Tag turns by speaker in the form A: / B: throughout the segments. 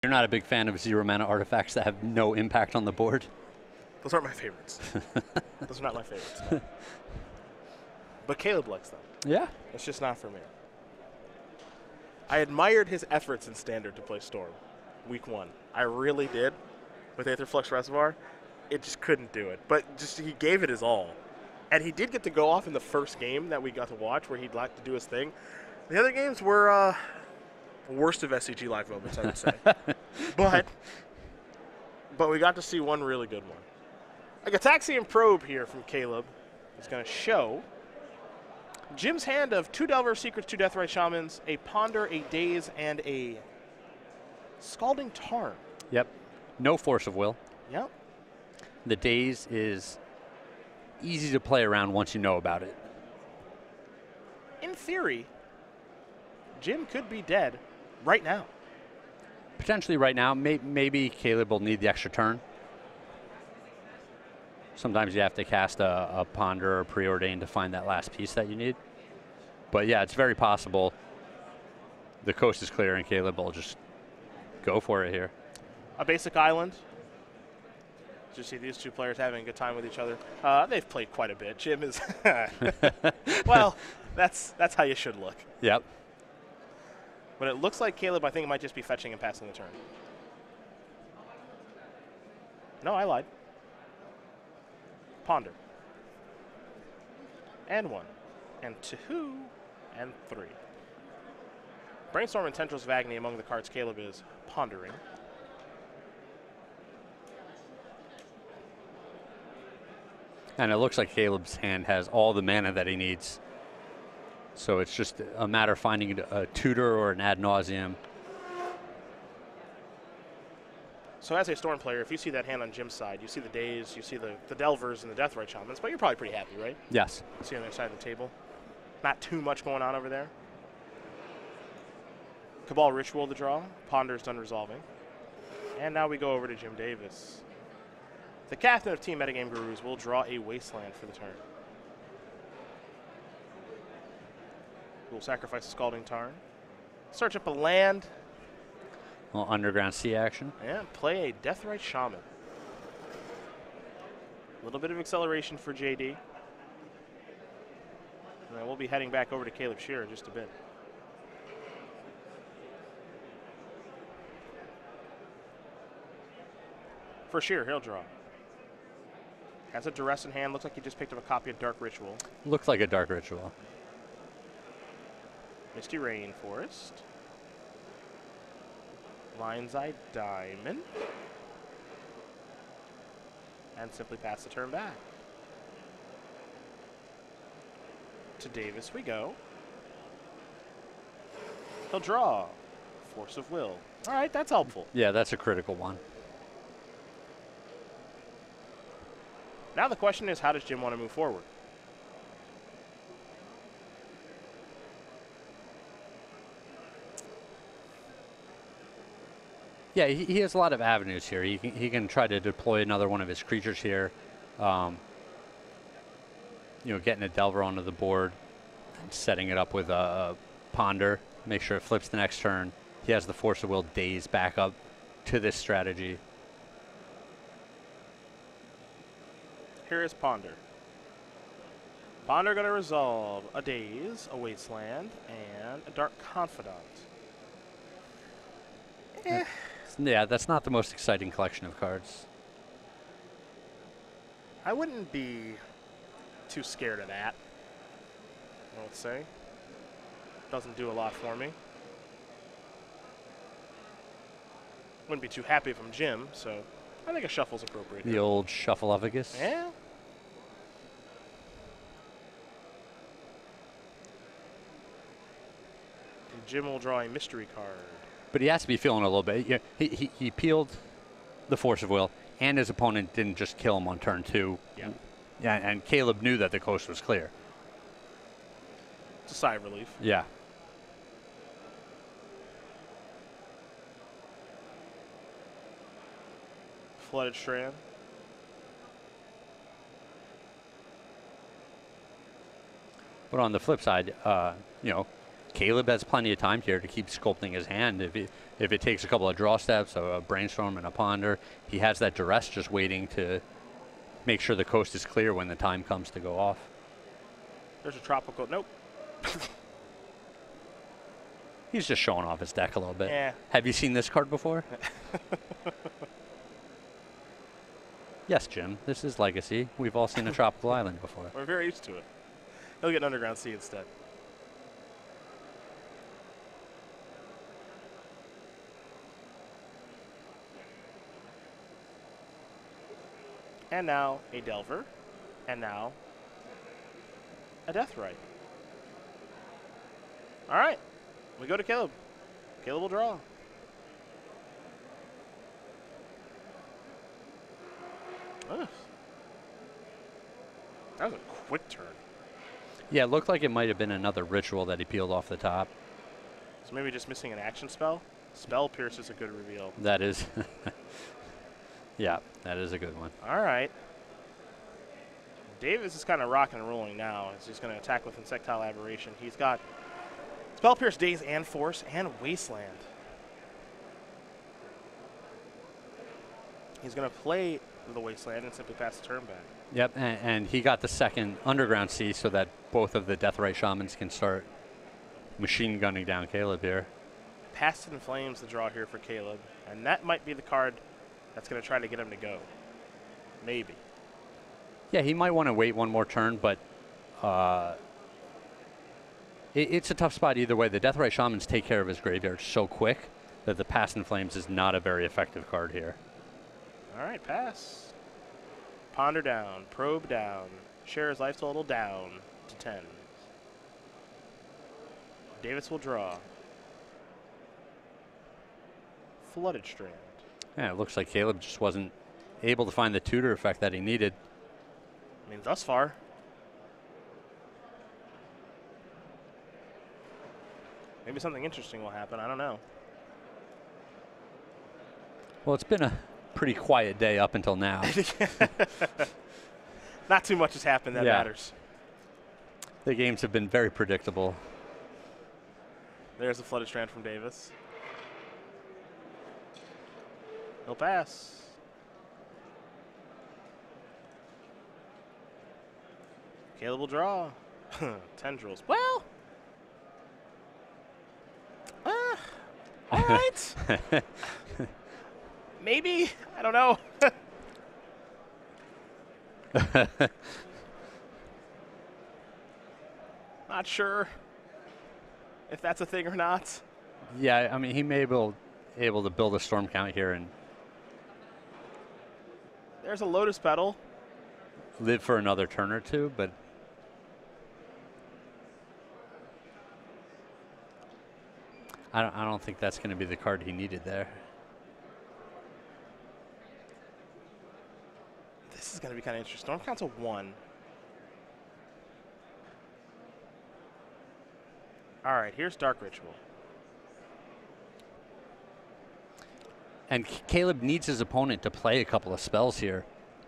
A: You're not a big fan of 0-mana artifacts that have no impact on the board?
B: Those aren't my favorites. Those are not my favorites. No. But Caleb likes them.
A: Yeah.
B: It's just not for me. I admired his efforts in Standard to play Storm week 1. I really did with Aetherflux Reservoir. It just couldn't do it. But just he gave it his all. And he did get to go off in the first game that we got to watch where he'd like to do his thing. The other games were worst of SCG Live moments, I would say. but we got to see one really good one. A Gataxian Probe here from Caleb is going to show Jim's hand of 2 Delver Secrets, 2 Deathrite Shamans, a Ponder, a Daze, and a Scalding Tarn.
A: Yep. No Force of Will.
B: Yep.
A: The Daze is easy to play around once you know about it.
B: In theory, Jim could be dead right now.
A: Potentially right now. Maybe Caleb will need the extra turn. Sometimes you have to cast a Ponder or Preordain to find that last piece that you need. But yeah, it's very possible the coast is clear and Caleb will just go for it here.
B: A basic island. You see these two players having a good time with each other. They've played quite a bit. Jim is well, that's how you should look.
A: Yep.
B: But it looks like Caleb, I think, might just be fetching and passing the turn. No, I lied. Ponder. And 1. And 2. And 3. Brainstorm and Tendrils of Agony among the cards Caleb is pondering.
A: And it looks like Caleb's hand has all the mana that he needs. So it's just a matter of finding a tutor or an ad nauseum.
B: So as a Storm player, if you see that hand on Jim's side, you see the Daze, you see the Delvers and the Deathrite Shamans, but you're probably pretty happy, right?
A: Yes.
B: See on the other side of the table. Not too much going on over there. Cabal Ritual to draw. Ponder's done resolving. And now we go over to Jim Davis. The captain of Team Metagame Gurus will draw a Wasteland for the turn. We'll sacrifice a Scalding Tarn. Search up a land.
A: A little Underground Sea action.
B: And play a Deathrite Shaman. A little bit of acceleration for JD. And then we'll be heading back over to Caleb Scherer in just a bit. For Scherer, he'll draw. Has a Duress in hand. Looks like he just picked up a copy of Dark Ritual.
A: Looks like a Dark Ritual.
B: Misty Rainforest. Lion's Eye Diamond. And simply pass the turn back. To Davis we go. He'll draw. Force of Will. All right, that's helpful.
A: Yeah, that's a critical one.
B: Now the question is, how does Jim want to move forward?
A: Yeah, he has a lot of avenues here. He can try to deploy another one of his creatures here. You know, getting a Delver onto the board, and setting it up with a Ponder. Make sure it flips the next turn. He has the Force of Will Daze back up to this strategy.
B: Here is Ponder. Ponder going to resolve a Daze, a Wasteland, and a Dark Confidant.
A: Yeah, that's not the most exciting collection of cards.
B: I wouldn't be too scared of that, I would say. Doesn't do a lot for me. Wouldn't be too happy if I'm Jim, so I think a shuffle's appropriate.
A: The old Shuffleophagus.
B: Yeah. And Jim will draw a mystery card.
A: But he has to be feeling a little bit. Yeah, he peeled the Force of Will, and his opponent didn't just kill him on turn 2.
B: Yeah.
A: Yeah, and Caleb knew that the coast was clear.
B: It's a sigh of relief.
A: Yeah.
B: Flooded Strand.
A: But on the flip side, you know, Caleb has plenty of time here to keep sculpting his hand. If it takes a couple of draw steps, a brainstorm and a ponder, he has that duress just waiting to make sure the coast is clear when the time comes to go off.
B: There's a tropical. Nope.
A: He's just showing off his deck a little bit.
B: Yeah.
A: Have you seen this card before? Yes, Jim. This is Legacy. We've all seen a tropical island before.
B: We're very used to it. He'll get an Underground Sea instead. And now a Delver. And now a Deathrite. All right. We go to Caleb. Caleb will draw. Ugh. That was a quick turn.
A: Yeah, it looked like it might have been another ritual that he peeled off the top.
B: So maybe just missing an action spell? Spell Pierce is a good reveal.
A: That is. Yeah, that is a good one.
B: All right. Davis is kind of rocking and rolling now. He's going to attack with Insectile Aberration. He's got Spell Pierce, Daze, and Force, and Wasteland. He's going to play the Wasteland and simply pass the turn back.
A: Yep, and he got the second Underground Sea so that both of the Deathrite Shamans can start machine gunning down Caleb here.
B: Past in Flames the draw here for Caleb, and that might be the card that's going to try to get him to go. Maybe.
A: Yeah, he might want to wait one more turn, but it's a tough spot either way. The Deathrite Shamans take care of his graveyard so quick that the Past in Flames is not a very effective card here.
B: All right, pass. Ponder down, probe down, Scherer's life total down to 10. Davis will draw. Flooded Strand.
A: Yeah, it looks like Caleb just wasn't able to find the tutor effect that he needed.
B: I mean, thus far. Maybe something interesting will happen. I don't know.
A: Well, it's been a pretty quiet day up until now.
B: Not too much has happened that matters.
A: The games have been very predictable.
B: There's a Flooded Strand from Davis. He'll pass. Caleb will draw. Tendrils. Well. All right. Maybe. I don't know. Not sure if that's a thing or not.
A: Yeah, I mean, he may be able to build a storm count here and
B: there's a Lotus Petal.
A: Live for another turn or two, but I don't think that's going to be the card he needed there.
B: This is going to be kind of interesting. Storm count's a 1. All right, here's Dark Ritual.
A: And Caleb needs his opponent to play a couple of spells here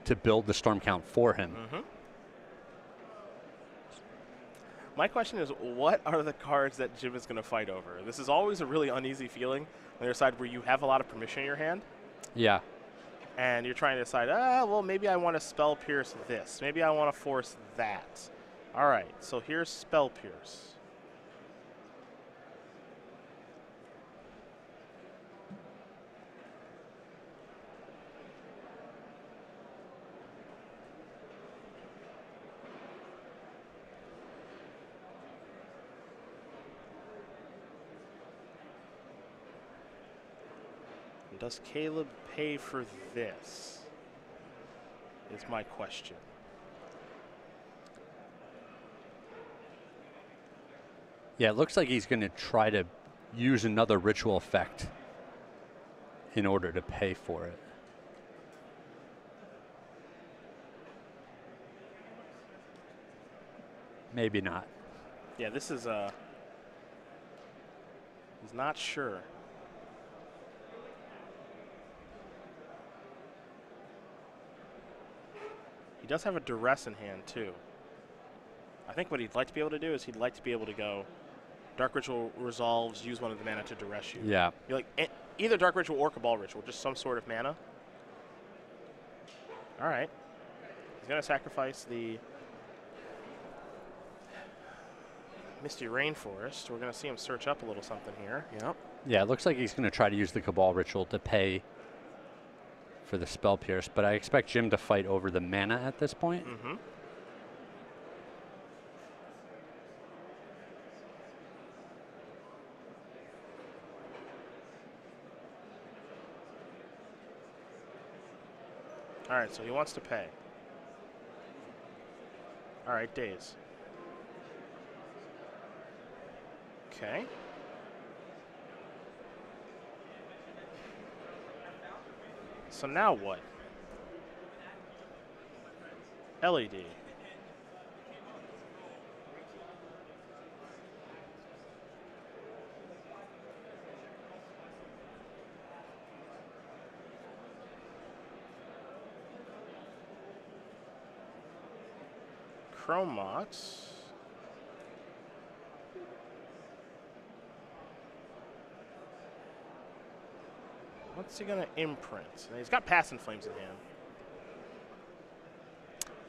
A: to build the storm count for him.
B: Mm-hmm. My question is, what are the cards that Jim is going to fight over? This is always a really uneasy feeling on your side where you have a lot of permission in your hand.
A: Yeah.
B: And you're trying to decide, well, maybe I want to Spell Pierce this. Maybe I want to force that. All right, so here's Spell Pierce. Does Caleb pay for this? Is my question.
A: Yeah, it looks like he's going to try to use another ritual effect in order to pay for it. Maybe not.
B: Yeah, this is he's not sure. He does have a Duress in hand, too. I think what he'd like to be able to do is he'd like to be able to go Dark Ritual resolves, use one of the mana to duress you.
A: Yeah.
B: You're like, either Dark Ritual or Cabal Ritual, just some sort of mana. All right. He's going to sacrifice the Misty Rainforest. We're going to see him search up a little something here. Yep.
A: Yeah, it looks like he's going to try to use the Cabal Ritual to pay for the Spell Pierce, but I expect Jim to fight over the mana at this point.
B: Mm-hmm. All right, so he wants to pay. All right, Daze. Okay. So now what? LED. Chromox. What's he going to imprint? He's got Passing Flames in hand.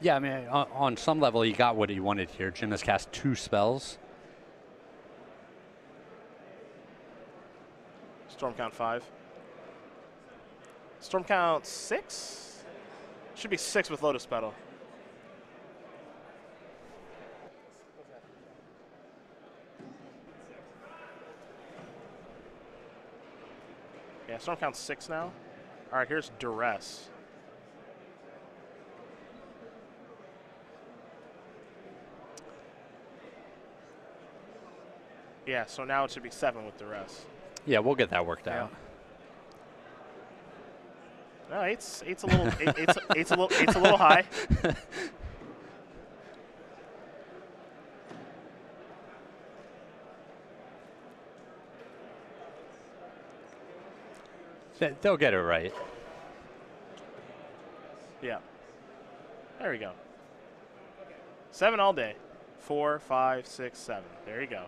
A: Yeah, I mean, on some level, he got what he wanted here. Jim has cast 2 spells.
B: Storm count 5. Storm count 6? Should be 6 with Lotus Petal. Yeah, Storm count 6 now. All right, here's Duress. Yeah, so now it should be 7 with Duress.
A: Yeah, we'll get that worked out.
B: No, eight's a little eight's a little high.
A: They'll get it right.
B: Yeah. There we go. 7 all day. 4, 5, 6, 7. There you go.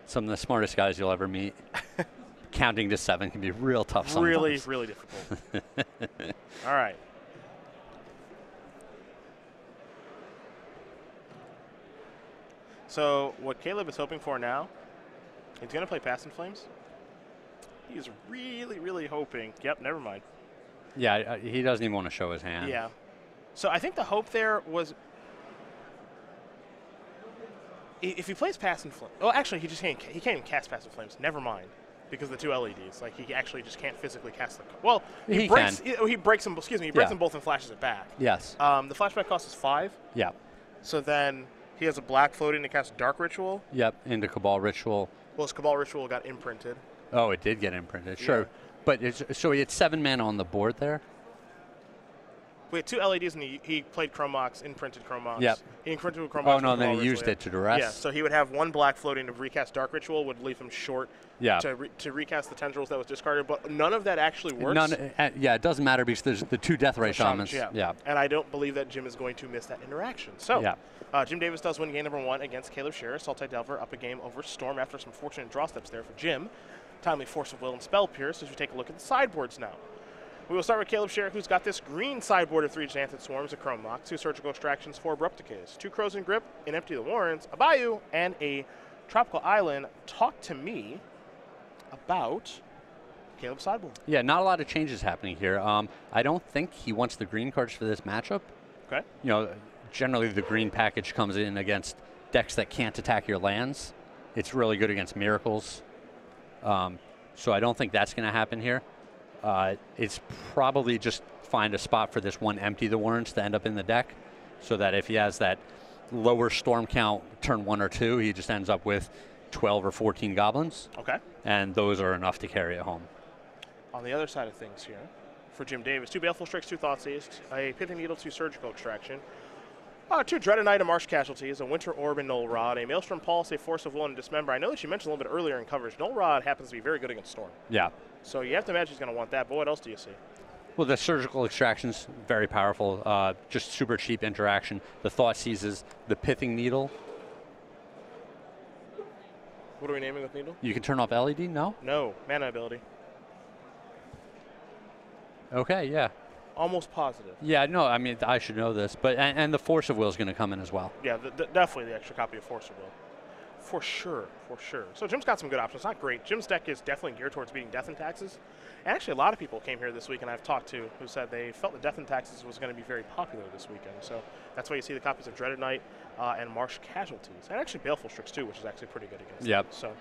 A: Some of the smartest guys you'll ever meet. Counting to 7 can be real tough sometimes.
B: Really, really difficult. All right. So what Caleb is hoping for now, he's going to play Passing Flames. He's really, really hoping. Yep, never mind.
A: Yeah, he doesn't even want to show his hand.
B: Yeah. So I think the hope there was if he plays Passing Flames. Oh, actually, he can't even cast Passing Flames. Never mind, because of the 2 LEDs. Like he actually just can't physically cast them. Well, he breaks them. Excuse me. He breaks them both and flashes it back.
A: Yes.
B: The flashback cost is 5.
A: Yeah.
B: So then he has a black floating to cast Dark Ritual.
A: Yep. Into Cabal Ritual.
B: Well, his Cabal Ritual got imprinted.
A: Oh, it did get imprinted. Sure.
B: Yeah.
A: But so he had 7 mana on the board there.
B: We had 2 LEDs, and he played Chromox, imprinted Chromox.
A: Yep.
B: He imprinted with Chromox.
A: Oh, no, then he used it to duress.
B: Yeah, so he would have 1 black floating to recast Dark Ritual, would leave him short to recast the Tendrils that was discarded, but none of that actually works.
A: Yeah, it doesn't matter because there's the 2 Deathrite Shamans.
B: Yeah. And I don't believe that Jim is going to miss that interaction. So, Jim Davis does win game number 1 against Caleb Scherer. Sultai Delver up a game over Storm after some fortunate draw steps there for Jim. Timely Force of Will and Spell Pierce as we take a look at the sideboards now. We will start with Caleb Scherer, who's got this green sideboard of 3 Enchanted Swarms, a Chrome Mox, 2 Surgical Extractions, 4 Abrupt Decays, 2 Crows in Grip, an Empty the Warrens, a Bayou, and a Tropical Island. Talk to me about Caleb's sideboard.
A: Yeah, not a lot of changes happening here. I don't think he wants the green cards for this matchup.
B: Okay.
A: You know, generally the green package comes in against decks that can't attack your lands. It's really good against Miracles. So I don't think that's going to happen here. It's probably just find a spot for this 1 Empty the Warrens to end up in the deck, so that if he has that lower storm count turn 1 or 2, he just ends up with 12 or 14 goblins.
B: Okay. And
A: those are enough to carry it home.
B: On the other side of things here, for Jim Davis, 2 Baleful Strikes, 2 Thoughtseized, a Pithing Needle, 2 Surgical Extraction, 2 Dread and Night, Marsh Casualties, a Winter Orb and Null Rod, a Maelstrom Pulse, a Force of Will and Dismember. I know that you mentioned a little bit earlier in coverage, Null Rod happens to be very good against Storm.
A: Yeah.
B: So you have to imagine he's going to want that, but what else do you see?
A: Well, the Surgical Extraction's very powerful, just super cheap interaction. The Thought Seizes, the Pithing Needle,
B: What are we naming with Needle?
A: You can turn off LED? No?
B: No, mana ability.
A: Okay, yeah.
B: Almost positive.
A: Yeah, no, I mean, I should know this. But and the Force of Will is going to come in as well.
B: Yeah, definitely the extra copy of Force of Will. For sure, for sure. So Jim's got some good options. Not great. Jim's deck is definitely geared towards beating Death and Taxes. And actually, a lot of people came here this week, and I've talked to, who said they felt that Death and Taxes was going to be very popular this weekend. So that's why you see the copies of Dreaded Knight and Marsh Casualties. And actually Baleful Strix, too, which is actually pretty good against them. So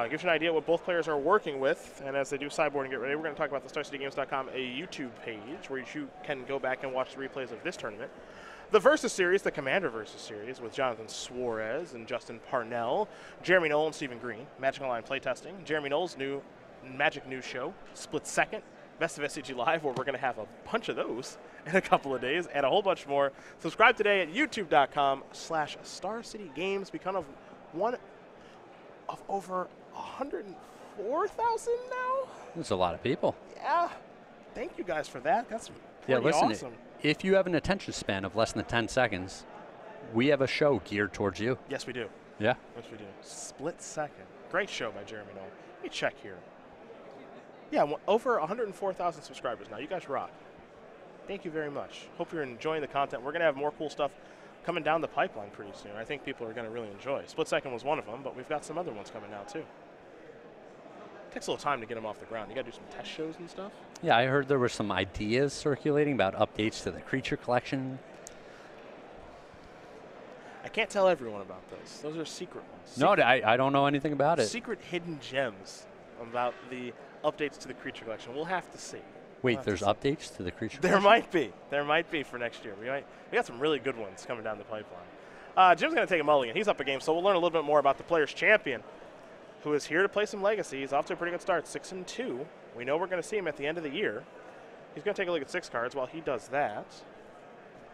B: gives you an idea what both players are working with. And as they do sideboard and get ready, we're going to talk about the StarCityGames.com, a YouTube page where you can go back and watch the replays of this tournament. The Versus Series, the Commander Versus Series, with Jonathan Suarez and Justin Parnell, Jeremy Knoll and Stephen Green, Magic Online playtesting, Jeremy Knoll's new Magic News show, Split Second, Best of SCG Live, where we're going to have a bunch of those in a couple of days, and a whole bunch more. Subscribe today at youtube.com/StarCityGames. Become one of over 104,000 now.
A: That's a lot of people.
B: Yeah. Thank you guys for that. That's pretty awesome.
A: If you have an attention span of less than 10 seconds, we have a show geared towards you.
B: Yes, we do.
A: Yeah.
B: Yes, we do. Split Second. Great show by Jeremy Knoll. Let me check here. Yeah, over 104,000 subscribers now. You guys rock. Thank you very much. Hope you're enjoying the content. We're going to have more cool stuff coming down the pipeline pretty soon. I think people are going to really enjoy. Split Second was one of them, but we've got some other ones coming now too. Takes a little time to get them off the ground. You got to do some test shows and stuff.
A: Yeah, I heard there were some ideas circulating about updates to the creature collection.
B: I can't tell everyone about those. Those are secret ones.
A: No, I don't know anything about it.
B: Secret hidden gems about the updates to the creature collection. We'll have to see.
A: Wait, there's updates to the creature collection?
B: There might be. There might be for next year. We got some really good ones coming down the pipeline. Jim's going to take a mulligan. He's up a game, so we'll learn a little bit more about the player's champion, who is here to play some Legacy. He's off to a pretty good start, 6-2. We know we're going to see him at the end of the year. He's going to take a look at 6 cards. While he does that,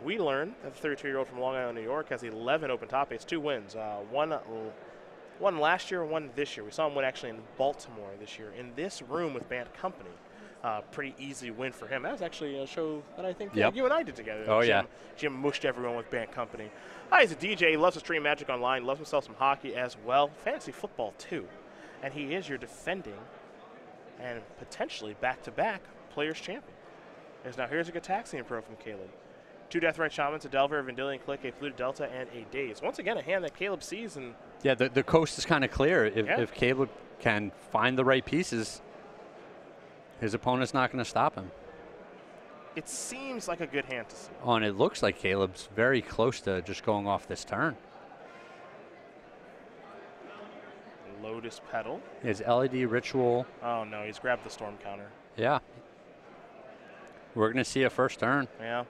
B: we learn that the 32-year-old from Long Island, New York, has 11 open top eights, 2 wins. One last year, one this year. We saw him win actually in Baltimore this year in this room with Band Company. Pretty easy win for him. That was actually a show that I think you and I did together.
A: Oh, yeah.
B: Jim mushed everyone with Band Company. He's a DJ. He loves to stream Magic Online. Loves himself some hockey as well. Fantasy football, too. And he is your defending and potentially back-to-back players champion. Here's a Gataxian Pro from Caleb. 2 Deathrite Shamans, a Delver, a Vendilion Click, a Polluted Delta, and a Daze. Once again, a hand that Caleb sees. And
A: yeah, the coast is kind of clear. If Caleb can find the right pieces, his opponent's not going to stop him.
B: It seems like a good hand to see.
A: Oh, and it looks like Caleb's very close to just going off this turn.
B: Lotus Petal.
A: His LED Ritual.
B: Oh, no, he's grabbed the Storm counter.
A: Yeah. We're going to see a first turn.
B: Yeah.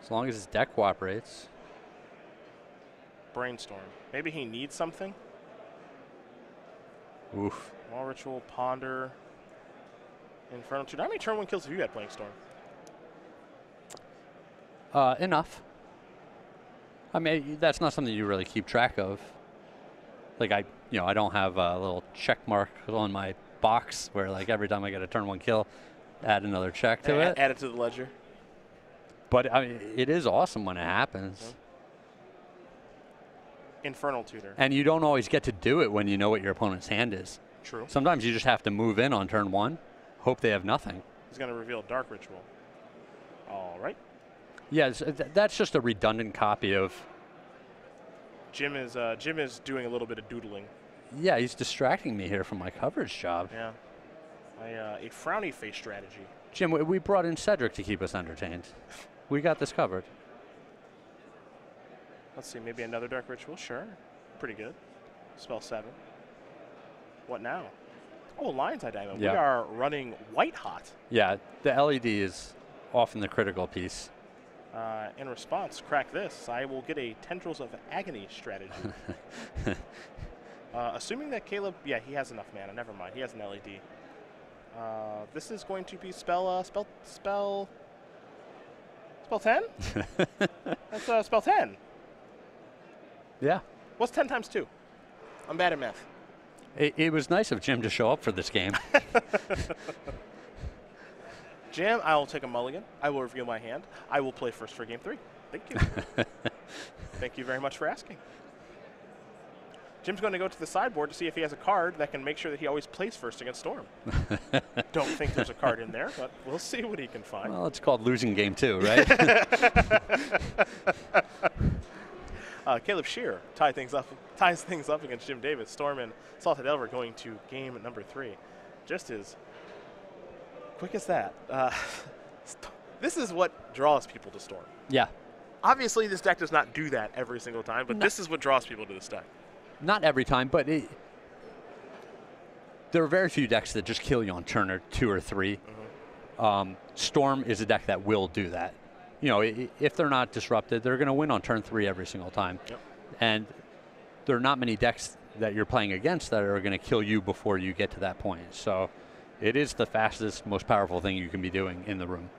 A: As long as his deck cooperates.
B: Brainstorm. Maybe he needs something.
A: Oof.
B: Wall Ritual, Ponder, Infernal Tutor. How many turn 1 kills have you had playing Storm?
A: Enough. I mean, that's not something you really keep track of. Like I don't have a little check mark on my box where like every time I get a turn 1 kill, add another check to it.
B: Add it to the ledger.
A: But I mean, it is awesome when it happens.
B: Mm-hmm. Infernal Tutor.
A: And you don't always get to do it when you know what your opponent's hand is.
B: True.
A: Sometimes you just have to move in on turn 1, hope they have nothing.
B: He's going to reveal Dark Ritual. All right.
A: Yeah, that's just a redundant copy of.
B: Jim is doing a little bit of doodling.
A: Yeah, he's distracting me here from my coverage job.
B: Yeah. A frowny face strategy.
A: Jim, we brought in Cedric to keep us entertained. We got this covered.
B: Let's see, maybe another Dark Ritual. Sure. Pretty good. Spell 7. What now? Oh, Lion's Eye Diamond.
A: Yeah.
B: We are running white hot.
A: Yeah, the LED is often the critical piece.
B: In response, crack this. I will get a Tendrils of Agony strategy. Assuming that Caleb, yeah, he has enough mana. Never mind. He has an LED. This is going to be spell 10? That's spell 10.
A: Yeah.
B: What's 10 times 2? I'm bad at math.
A: It was nice of Jim to show up for this game.
B: Jim, I will take a mulligan. I will reveal my hand. I will play first for game 3. Thank you. Thank you very much for asking. Jim's going to go to the sideboard to see if he has a card that can make sure that he always plays first against Storm. Don't think there's a card in there, but we'll see what he can find.
A: Well, it's called losing game 2, right?
B: Caleb Scherer ties things up against Jim Davis. Storm and Salted Elver going to game number 3. Just as quick as that. This is what draws people to Storm.
A: Yeah.
B: Obviously, this deck does not do that every single time, but this is what draws people to this deck.
A: Not every time, but there are very few decks that just kill you on turn 2 or 3. Mm-hmm. Storm is a deck that will do that. You know, if they're not disrupted, they're going to win on turn 3 every single time.
B: Yep.
A: And there are not many decks that you're playing against that are going to kill you before you get to that point. So it is the fastest, most powerful thing you can be doing in the room.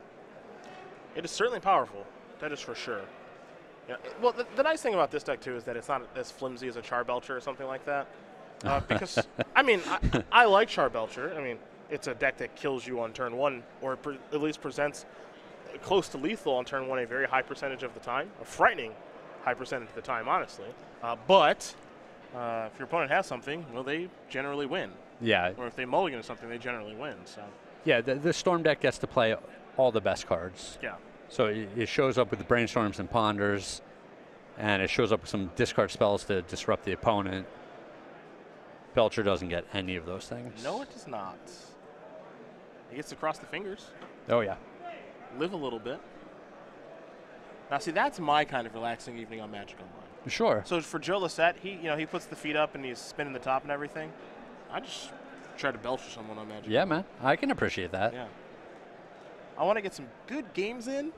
B: It is certainly powerful. That is for sure. Yeah. Well, the nice thing about this deck, too, is that it's not as flimsy as a Charbelcher or something like that. Because, I mean, I like Charbelcher. I mean, it's a deck that kills you on turn 1, or at least presents close to lethal on turn 1 a very high percentage of the time, a frightening high percentage of the time, honestly. But if your opponent has something, well, they generally win.
A: Yeah.
B: Or if they mulligan something, they generally win. So.
A: Yeah, the Storm deck gets to play all the best cards.
B: Yeah.
A: So it shows up with the Brainstorms and Ponders, and it shows up with some discard spells to disrupt the opponent. Belcher doesn't get any of those things.
B: No, it does not. He gets to cross the fingers.
A: Oh, yeah.
B: Live a little bit. Now, see, that's my kind of relaxing evening on Magic Online.
A: Sure.
B: So for Joe Lissette, he puts the feet up and he's spinning the top and everything. I just try to belcher someone on Magic.
A: Yeah, man. I can appreciate that.
B: Yeah. I want to get some good games in.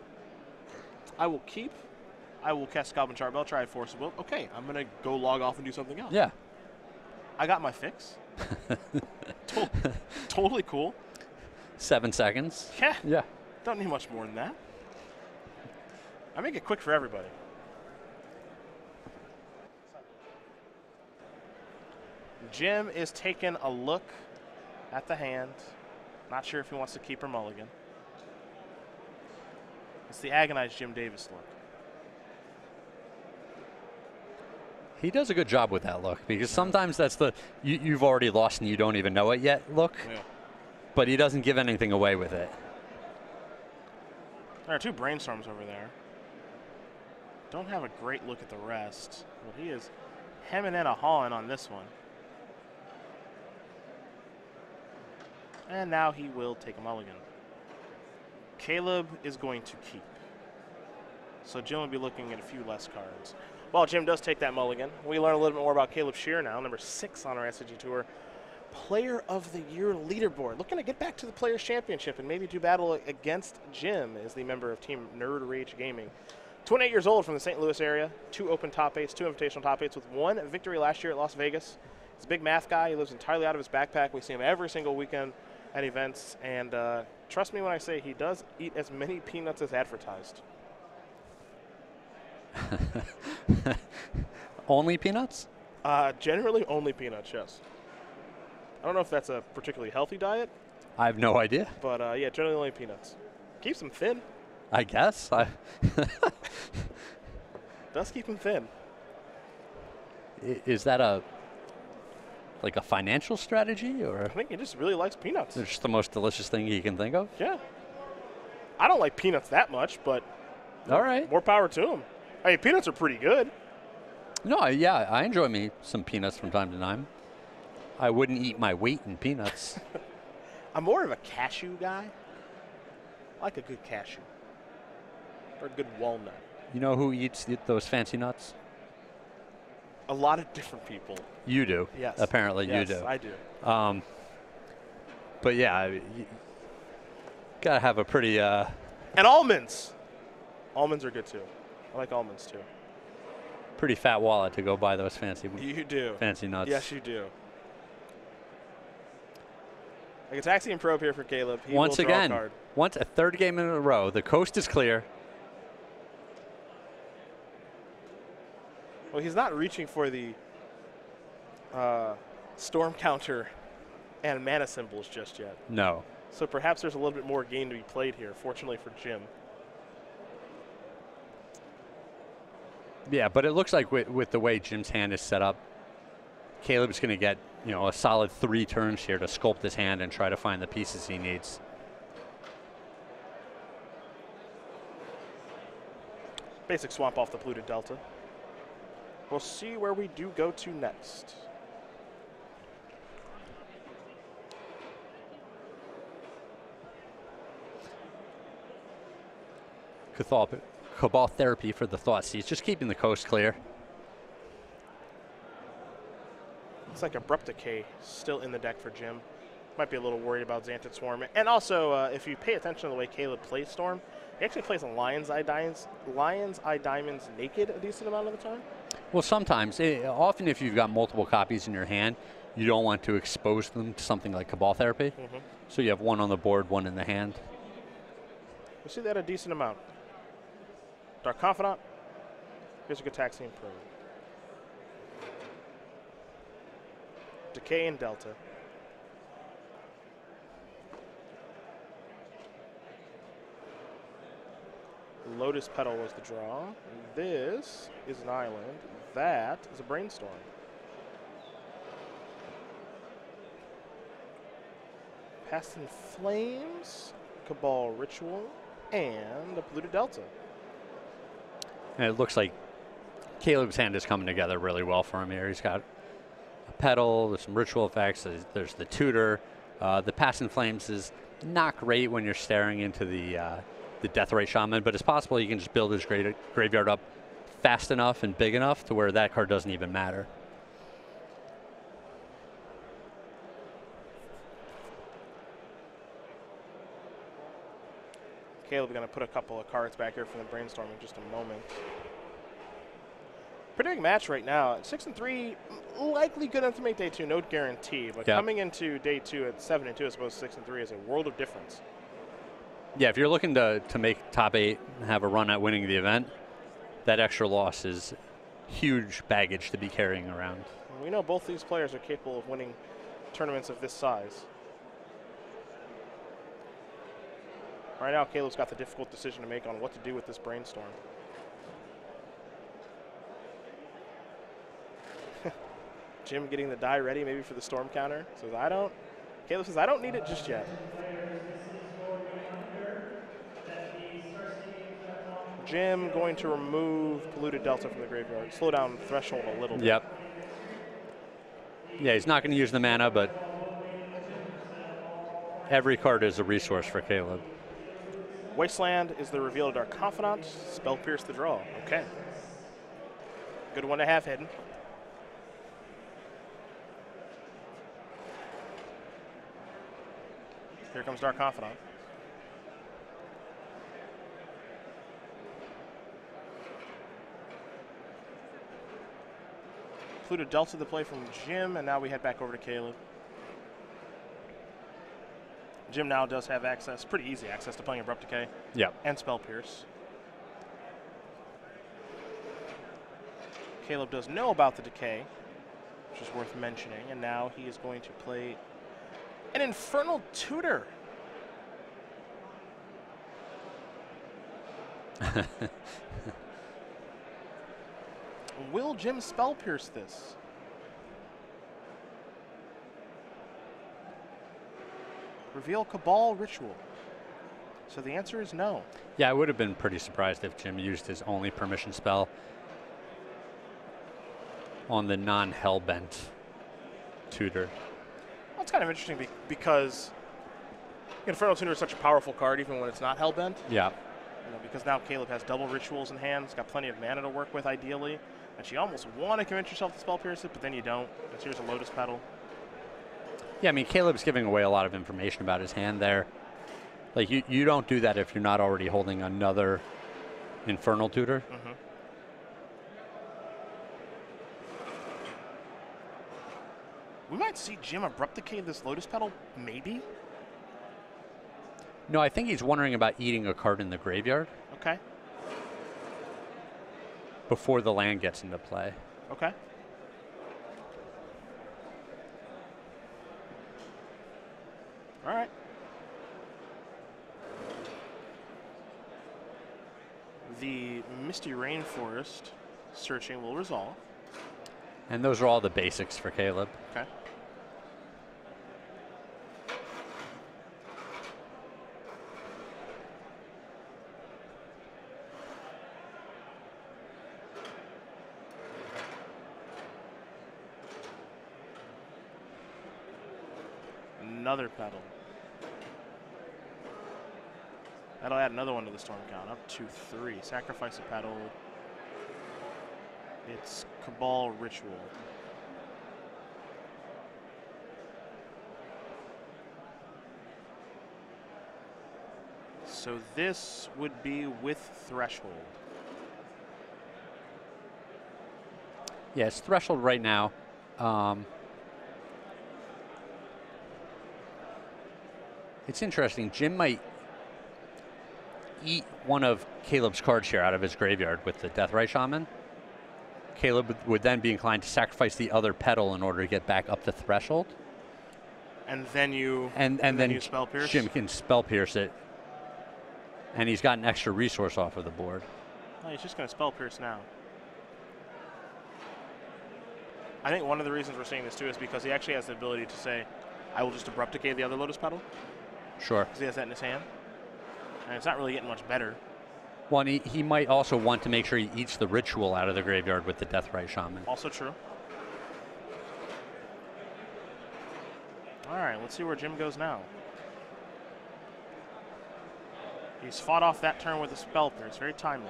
B: I will cast Goblin Charbelcher. I force will. Okay, I'm going to go log off and do something else.
A: Yeah.
B: I got my fix. Totally cool.
A: 7 seconds.
B: Yeah.
A: Yeah.
B: Don't need much more than that. I make it quick for everybody. Jim is taking a look at the hand. Not sure if he wants to keep or mulligan. It's the agonized Jim Davis look.
A: He does a good job with that look, because sometimes that's the you've already lost and you don't even know it yet look.
B: Yeah.
A: But he doesn't give anything away with it.
B: There are 2 Brainstorms over there. Don't have a great look at the rest, but he is hemming and hawing on this one. And now he will take a mulligan. Caleb is going to keep. So Jim will be looking at a few less cards. While Jim does take that mulligan, we learn a little bit more about Caleb Scherer now, number 6 on our SCG Tour. Player of the Year leaderboard. Looking to get back to the Players' Championship and maybe do battle against Jim as the member of Team Nerd Rage Gaming. 28 years old from the St. Louis area, 2 open top 8s, 2 invitational top 8s with 1 victory last year at Las Vegas. He's a big math guy. He lives entirely out of his backpack. We see him every single weekend at events. And trust me when I say he does eat as many peanuts as advertised.
A: Only peanuts?
B: Generally only peanuts, yes. I don't know if that's a particularly healthy diet.
A: I have no idea.
B: But, yeah, generally only peanuts. Keeps him thin.
A: I guess.
B: Does keep him thin.
A: Is that a financial strategy, or?
B: I think he just really likes peanuts.
A: It's just the most delicious thing he can think of?
B: Yeah. I don't like peanuts that much, but
A: all right.
B: More power to him. I mean, peanuts are pretty good.
A: No, yeah, I enjoy me some peanuts from time to time. I wouldn't eat my weight in peanuts.
B: I'm more of a cashew guy. I like a good cashew. Or a good walnut.
A: You know who eats those fancy nuts?
B: A lot of different people.
A: You do.
B: Yes.
A: Apparently
B: yes,
A: you do.
B: I do.
A: But yeah, you gotta have a pretty...
B: And almonds. Almonds are good too. I like almonds too.
A: Pretty fat wallet to go buy those fancy nuts.
B: Yes, you do. Like a taxi and probe here for Caleb. He
A: once
B: will draw
A: again,
B: a card.
A: once a 3rd game in a row, the coast is clear.
B: Well, he's not reaching for the storm counter and mana symbols just yet.
A: No.
B: So perhaps there's a little bit more game to be played here, fortunately for Jim.
A: Yeah, but it looks like with the way Jim's hand is set up, Caleb's going to get, you know, a solid 3 turns here to sculpt his hand and try to find the pieces he needs.
B: Basic swamp off the polluted delta. We'll see where we do go to next.
A: Cabal therapy for the thought seeds, just keeping the coast clear.
B: Looks like Abrupt Decay still in the deck for Jim. Might be a little worried about Xantid Swarm. And also, if you pay attention to the way Caleb plays Storm, he actually plays a Lion's Eye Diamonds naked a decent amount of the time.
A: Well, sometimes. Often if you've got multiple copies in your hand, you don't want to expose them to something like Cabal Therapy. So you have one on the board, one in the hand.
B: We see that a decent amount. Dark Confidant. Here's a Gataxian Probe. Decay and Delta. Lotus Petal was the draw. This is an island. That is a Brainstorm. Past in Flames, Cabal Ritual, and a Polluted Delta.
A: And it looks like Caleb's hand is coming together really well for him here. He's got a Petal, there's some ritual effects, there's the Tutor. The Past in Flames is not great when you're staring into the Deathrite Shaman, but it's possible he can just build his graveyard up fast enough and big enough to where that card doesn't even matter.
B: Caleb's going to put a couple of cards back here from the Brainstorm in just a moment. Pretty big match right now. At 6-3, likely good enough to make day 2, no guarantee. But coming into day 2 at 7-2 as opposed to 6-3 is a world of difference.
A: Yeah, if you're looking to make top 8 and have a run at winning the event, that extra loss is huge baggage to be carrying around.
B: We know both these players are capable of winning tournaments of this size. Right now, Caleb's got the difficult decision to make on what to do with this Brainstorm. Jim getting the die ready maybe for the Storm counter. Says, Caleb says, I don't need it just yet. Jim going to remove Polluted Delta from the graveyard. Slow down Threshold a little bit.
A: Yep. Yeah, he's not going to use the mana, but every card is a resource for Caleb.
B: Wasteland is the reveal of Dark Confidant. Spell Pierce the draw. Okay. Good one to have hidden. Here comes Dark Confidant. Polluted Delta the play from Jim, and now we head back over to Caleb. Jim now does have access, pretty easy access to playing Abrupt Decay.
A: Yep.
B: And Spell Pierce. Caleb does know about the Decay, which is worth mentioning, and now he is going to play an Infernal Tutor. Will Jim Spell Pierce this? Reveal Cabal Ritual. So the answer is no.
A: Yeah, I would have been pretty surprised if Jim used his only permission spell on the non-Hellbent Tutor.
B: Well, it's kind of interesting because Infernal Tutor is such a powerful card even when it's not Hellbent.
A: Yeah.
B: You know, because now Caleb has double rituals in hand. He's got plenty of mana to work with ideally. And you almost want to convince yourself to Spell Pierce it, but then you don't. Because here's a Lotus Petal.
A: Yeah, I mean, Caleb's giving away a lot of information about his hand there. Like, you don't do that if you're not already holding another Infernal Tutor.
B: Mm-hmm. We might see Jim Abrupt Decay this Lotus Petal, maybe?
A: No, I think he's wondering about eating a card in the graveyard.
B: Okay.
A: Before the land gets into play.
B: Okay. All right. The Misty Rainforest searching will resolve.
A: And those are all the basics for Caleb.
B: Okay. Another pedal. That'll add another one to the storm count, up to 3. Sacrifice a pedal. It's Cabal Ritual. So this would be with Threshold.
A: Yeah, it's Threshold right now. It's interesting. Jim might eat one of Caleb's cards here out of his graveyard with the Deathrite Shaman. Caleb would then be inclined to sacrifice the other petal in order to get back up to Threshold.
B: And then you
A: and then
B: you Spell Pierce?
A: Jim can Spell Pierce it. And he's got an extra resource off of the board.
B: Oh, he's just going to Spell Pierce now. I think one of the reasons we're seeing this too is because he actually has the ability to say, I will just Abrupt Decay the other Lotus Petal.
A: Sure.
B: Because he has that in his hand. And it's not really getting much better.
A: Well, and he might also want to make sure he eats the Ritual out of the graveyard with the Deathrite Shaman.
B: Also true. All right, let's see where Jim goes now. He's fought off that turn with a Spell Pierce. Very timely.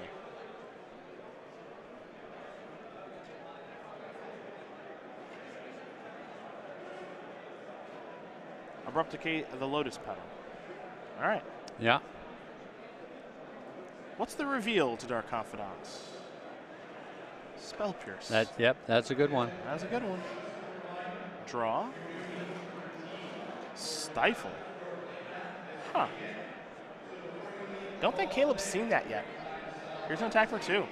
B: Abrupt Decay the Lotus Petal. All right.
A: Yeah.
B: What's the reveal to Dark Confidants? Spell Pierce.
A: Yep, that's a good one.
B: That's a good one. Draw. Stifle. Huh. Don't think Caleb's seen that yet. Here's an attack for 2.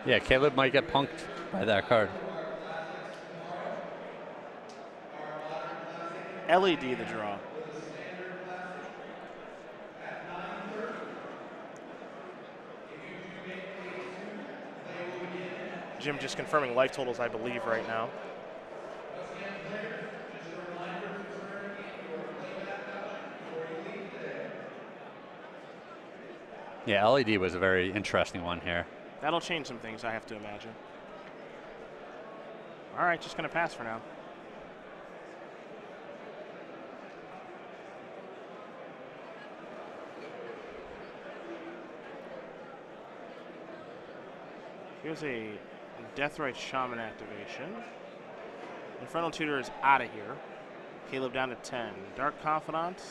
A: Yeah, Caleb might get punked by that card.
B: LED the draw. Jim just confirming life totals, I believe, right now.
A: Yeah, LED was a very interesting one here.
B: That'll change some things, I have to imagine. All right, just going to pass for now. Here's a Deathrite Shaman activation. Infernal Tutor is out of here. Caleb down to 10. Dark Confidant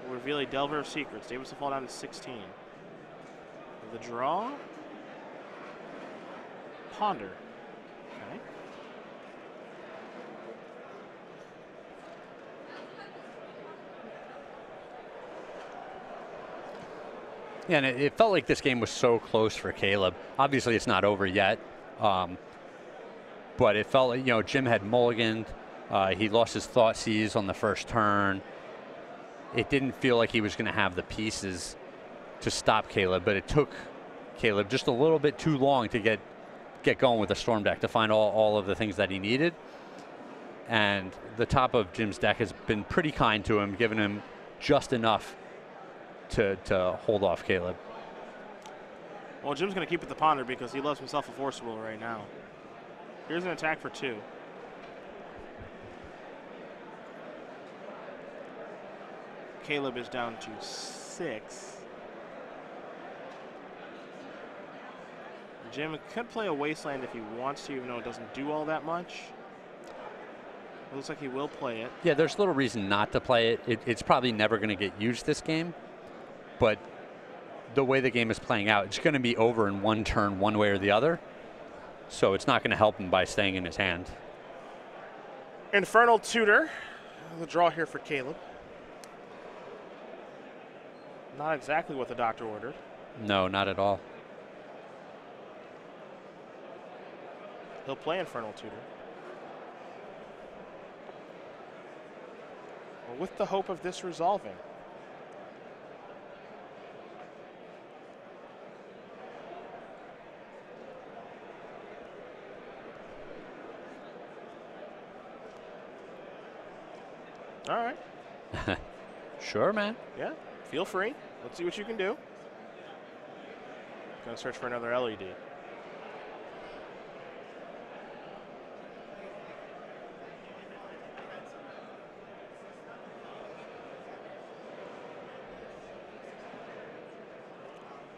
B: will reveal a Delver of Secrets. Davis will fall down to 16. The draw. Ponder. Okay.
A: Yeah, and it felt like this game was so close for Caleb. Obviously, it's not over yet. But it felt like, Jim had mulliganed. He lost his Thought Seize on the first turn. It didn't feel like he was going to have the pieces to stop Caleb, but it took Caleb just a little bit too long to get going with the Storm deck, to find all of the things that he needed. And the top of Jim's deck has been pretty kind to him, giving him just enough to hold off Caleb.
B: Well, Jim's going to keep it the Ponder because he loves himself a Force Will right now. Here's an attack for 2. Caleb is down to 6. Jim could play a Wasteland if he wants to, even though it doesn't do all that much. It looks like he will play it.
A: Yeah, there's little reason not to play it. It's probably never going to get used this game. But the way the game is playing out, it's going to be over in one turn, one way or the other. So it's not going to help him by staying in his hand.
B: Infernal Tutor. The draw here for Caleb. Not exactly what the doctor ordered.
A: No, not at all.
B: He'll play Infernal Tutor. Well, with the hope of this resolving. All right.
A: Sure, man.
B: Yeah, feel free. Let's see what you can do. Gonna search for another LED.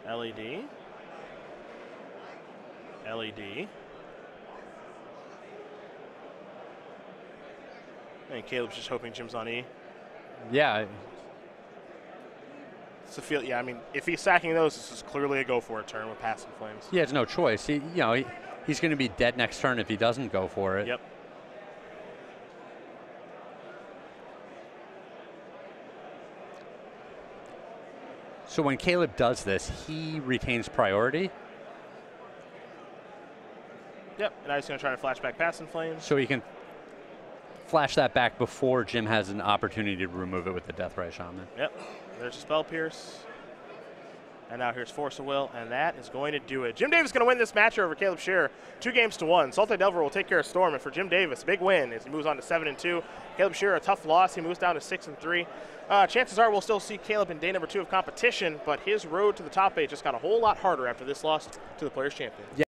B: LED. LED. And Caleb's just hoping Jim's on E.
A: Yeah.
B: So feel, yeah, I mean, if he's sacking those, this is clearly a go for it turn with Passing Flames.
A: He has no choice. He's going to be dead next turn if he doesn't go for it.
B: Yep.
A: So when Caleb does this, he retains priority.
B: Yep, and now he's going to try to flashback Passing Flames.
A: So he can flash that back before Jim has an opportunity to remove it with the Deathray Shaman.
B: Yep, there's a Spell Pierce. And now here's Force of Will, and that is going to do it. Jim Davis going to win this match over Caleb Scherer, 2-1. Salty Delver will take care of Storm, and for Jim Davis, big win as he moves on to 7-2. Caleb Scherer, a tough loss. He moves down to 6-3. Chances are we'll still see Caleb in day number 2 of competition, but his road to the top 8 just got a whole lot harder after this loss to the Players Champion.
A: Yeah.